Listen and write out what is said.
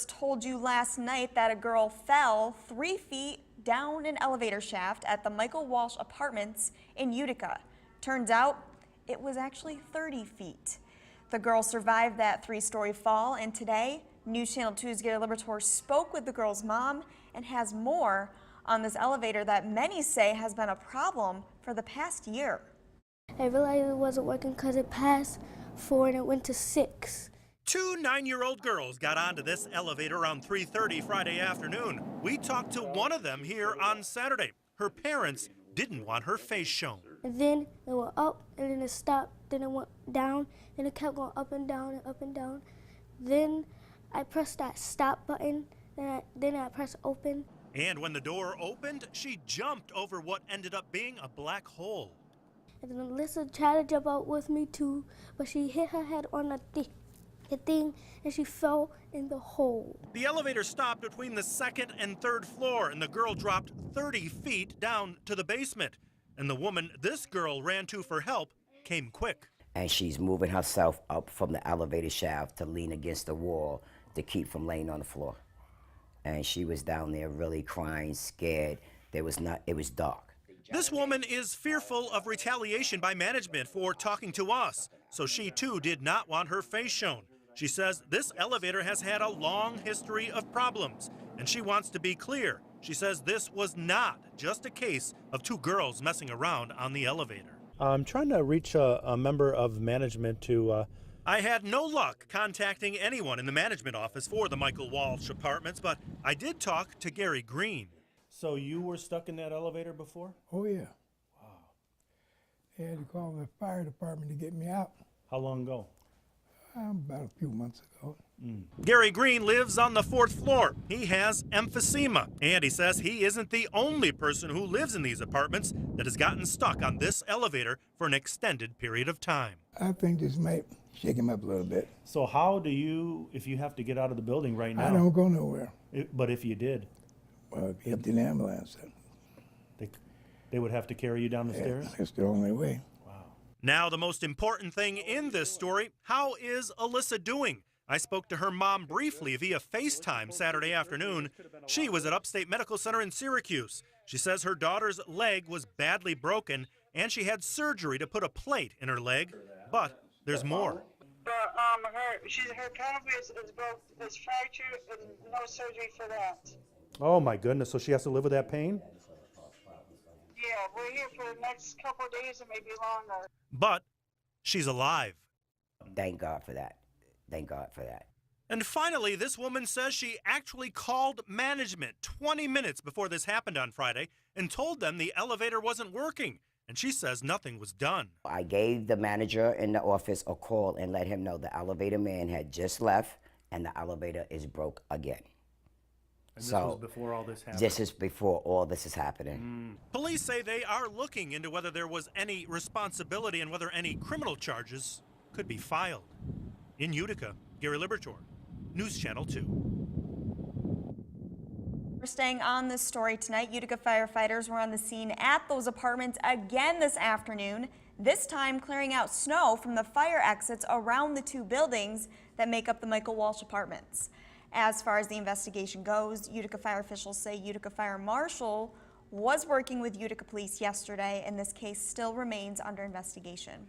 Told you last night that a girl fell 3 feet down an elevator shaft at the Michael Walsh Apartments in Utica. Turns out it was actually 30 feet. The girl survived that 3-story fall, and today News Channel 2's Gary Liberatore spoke with the girl's mom and has more on this elevator that many say has been a problem for the past year. I realized it wasn't working because it passed 4 and it went to 6. Two 9-year-old girls got onto this elevator around 3:30 Friday afternoon. We talked to one of them here on Saturday. Her parents didn't want her face shown. And then it went up, and then it stopped, then it went down, and it kept going up and down and up and down. Then I pressed that stop button, then I pressed open. And when the door opened, she jumped over what ended up being a black hole. And then Alyssa tried to jump out with me too, but she hit her head on the thing, and she fell in the hole. The elevator stopped between the 2nd and 3rd floor, and the girl dropped 30 feet down to the basement. And the woman this girl ran to for help came quick. And she's moving herself up from the elevator shaft to lean against the wall to keep from laying on the floor. And she was down there really crying, scared. It was dark. This woman is fearful of retaliation by management for talking to us, so she too did not want her face shown. She says this elevator has had a long history of problems, and she wants to be clear. She says this was not just a case of two girls messing around on the elevator. I'm trying to reach a member of management to... I had no luck contacting anyone in the management office for the Michael Walsh Apartments, but I did talk to Gary Green. So you were stuck in that elevator before? Oh, yeah. Wow. They had to call the fire department to get me out. How long ago? About a few months ago. Gary Green lives on the 4th floor. He has emphysema, and he says he isn't the only person who lives in these apartments that has gotten stuck on this elevator for an extended period of time. I think this might shake him up a little bit. So how do you, if you have to get out of the building right now? I don't go nowhere. But if you did? Well, if you have the ambulance, They would have to carry you down the stairs? That's the only way. Now, the most important thing in this story, how is Alyssa doing? I spoke to her mom briefly via FaceTime Saturday afternoon. She was at Upstate Medical Center in Syracuse. She says her daughter's leg was badly broken and she had surgery to put a plate in her leg, but there's more. Her pelvis is fractured and no surgery for that. Oh my goodness, so she has to live with that pain? Yeah, we're here for the next couple of days or maybe longer. But she's alive. Thank God for that. Thank God for that. And finally, this woman says she actually called management 20 minutes before this happened on Friday and told them the elevator wasn't working. And she says nothing was done. I gave the manager in the office a call and let him know the elevator man had just left and the elevator is broke again. And this was before all this happened? This is before all this is happening. Police say they are looking into whether there was any responsibility and whether any criminal charges could be filed. In Utica, Gary Liberatore, News Channel 2. We're staying on this story tonight. Utica firefighters were on the scene at those apartments again this afternoon, this time clearing out snow from the fire exits around the two buildings that make up the Michael Walsh Apartments. As far as the investigation goes, Utica fire officials say Utica Fire Marshal was working with Utica Police yesterday, and this case still remains under investigation.